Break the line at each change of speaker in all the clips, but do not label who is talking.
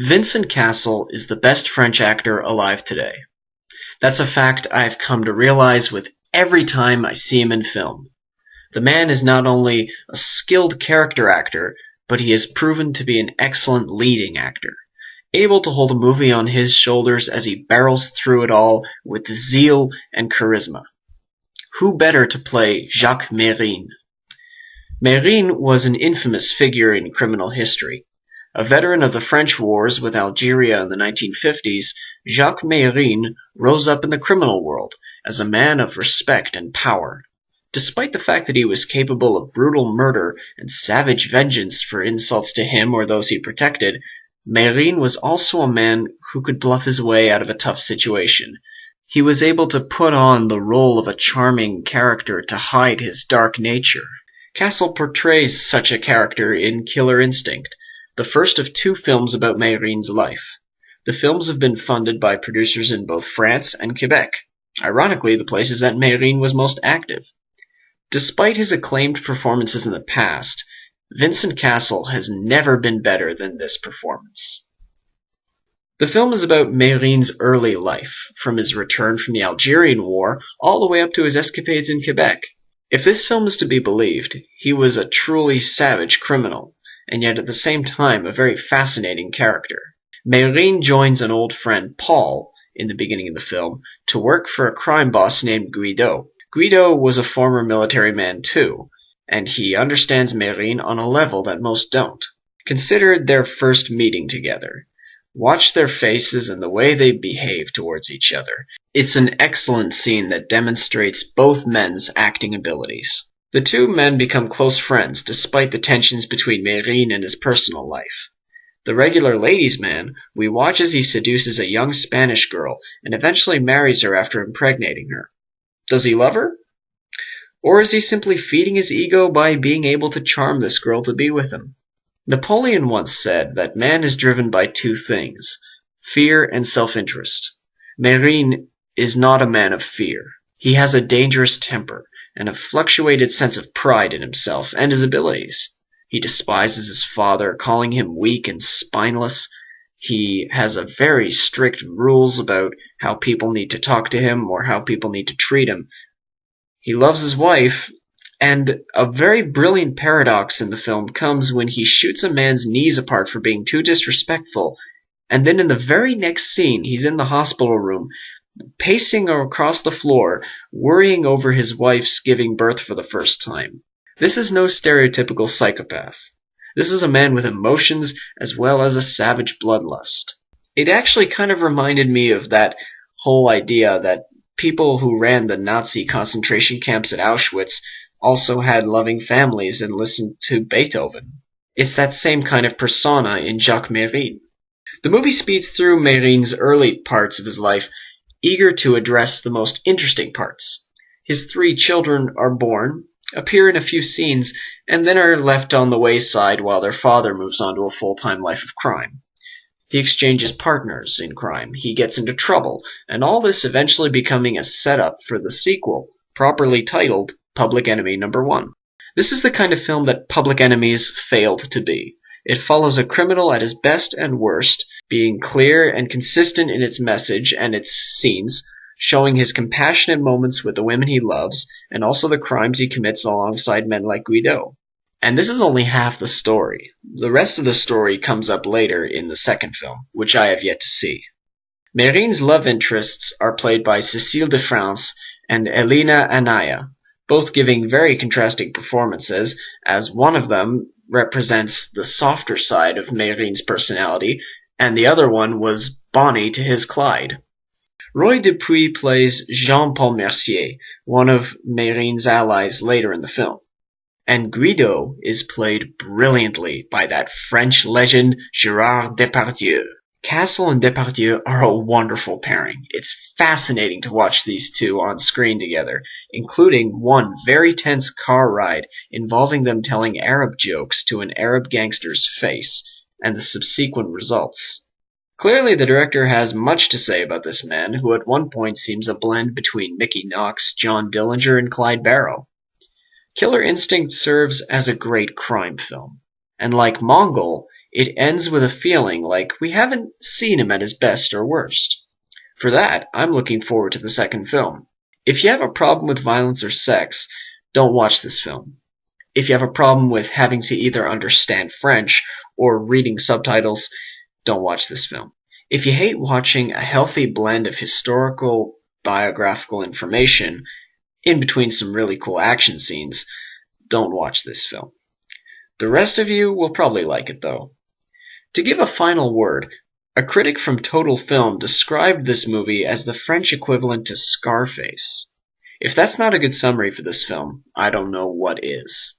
Vincent Cassel is the best French actor alive today. That's a fact I've come to realize with every time I see him in film. The man is not only a skilled character actor, but he has proven to be an excellent leading actor, able to hold a movie on his shoulders as he barrels through it all with zeal and charisma. Who better to play Jacques Mesrine? Mesrine was an infamous figure in criminal history. A veteran of the French wars with Algeria in the 1950s, Jacques Mesrine rose up in the criminal world as a man of respect and power. Despite the fact that he was capable of brutal murder and savage vengeance for insults to him or those he protected, Mesrine was also a man who could bluff his way out of a tough situation. He was able to put on the role of a charming character to hide his dark nature. Cassel portrays such a character in Killer Instinct, the first of two films about Mesrine's life. The films have been funded by producers in both France and Quebec, ironically the places that Mesrine was most active. Despite his acclaimed performances in the past, Vincent Cassel has never been better than this performance. The film is about Mesrine's early life, from his return from the Algerian War all the way up to his escapades in Quebec. If this film is to be believed, he was a truly savage criminal, and yet at the same time a very fascinating character. Mesrine joins an old friend, Paul, in the beginning of the film, to work for a crime boss named Guido. Guido was a former military man too, and he understands Mesrine on a level that most don't. Consider their first meeting together. Watch their faces and the way they behave towards each other. It's an excellent scene that demonstrates both men's acting abilities. The two men become close friends despite the tensions between Mesrine and his personal life. The regular ladies' man, we watch as he seduces a young Spanish girl and eventually marries her after impregnating her. Does he love her? Or is he simply feeding his ego by being able to charm this girl to be with him? Napoleon once said that man is driven by two things, fear and self-interest. Mesrine is not a man of fear. He has a dangerous temper and a fluctuated sense of pride in himself and his abilities. He despises his father, calling him weak and spineless. He has a very strict rules about how people need to talk to him or how people need to treat him. He loves his wife, and a very brilliant paradox in the film comes when he shoots a man's knees apart for being too disrespectful, and then in the very next scene he's in the hospital room, pacing across the floor, worrying over his wife's giving birth for the first time. This is no stereotypical psychopath. This is a man with emotions as well as a savage bloodlust. It actually kind of reminded me of that whole idea that people who ran the Nazi concentration camps at Auschwitz also had loving families and listened to Beethoven. It's that same kind of persona in Jacques Mesrine. The movie speeds through Mesrine's early parts of his life, eager to address the most interesting parts. His 3 children are born, appear in a few scenes, and then are left on the wayside while their father moves on to a full-time life of crime. He exchanges partners in crime, he gets into trouble, and all this eventually becoming a setup for the sequel, properly titled Public Enemy No. 1. This is the kind of film that Public Enemies failed to be. It follows a criminal at his best and worst, being clear and consistent in its message and its scenes, showing his compassionate moments with the women he loves, and also the crimes he commits alongside men like Guido. And this is only half the story. The rest of the story comes up later in the second film, which I have yet to see. Mesrine's love interests are played by Cécile de France and Elena Anaya, both giving very contrasting performances, as one of them represents the softer side of Mesrine's personality, and the other one was Bonnie to his Clyde. Roy Dupuis plays Jean-Paul Mercier, one of Mesrine's allies later in the film. And Guido is played brilliantly by that French legend Gérard Depardieu. Cassel and Depardieu are a wonderful pairing. It's fascinating to watch these two on screen together, including one very tense car ride involving them telling Arab jokes to an Arab gangster's face, and the subsequent results. Clearly the director has much to say about this man, who at one point seems a blend between Mickey Knox, John Dillinger, and Clyde Barrow. Killer Instinct serves as a great crime film, and like Mongol, It ends with a feeling like we haven't seen him at his best or worst. For that, I'm looking forward to the second film. If you have a problem with violence or sex, don't watch this film. If you have a problem with having to either understand French or reading subtitles, don't watch this film. If you hate watching a healthy blend of historical, biographical information in between some really cool action scenes, don't watch this film. The rest of you will probably like it though. To give a final word, a critic from Total Film described this movie as the French equivalent to Scarface. If that's not a good summary for this film, I don't know what is.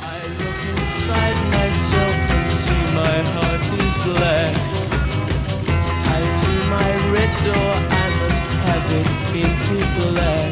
I look inside myself and see my heart is black. I see my red door, I must have it painted black.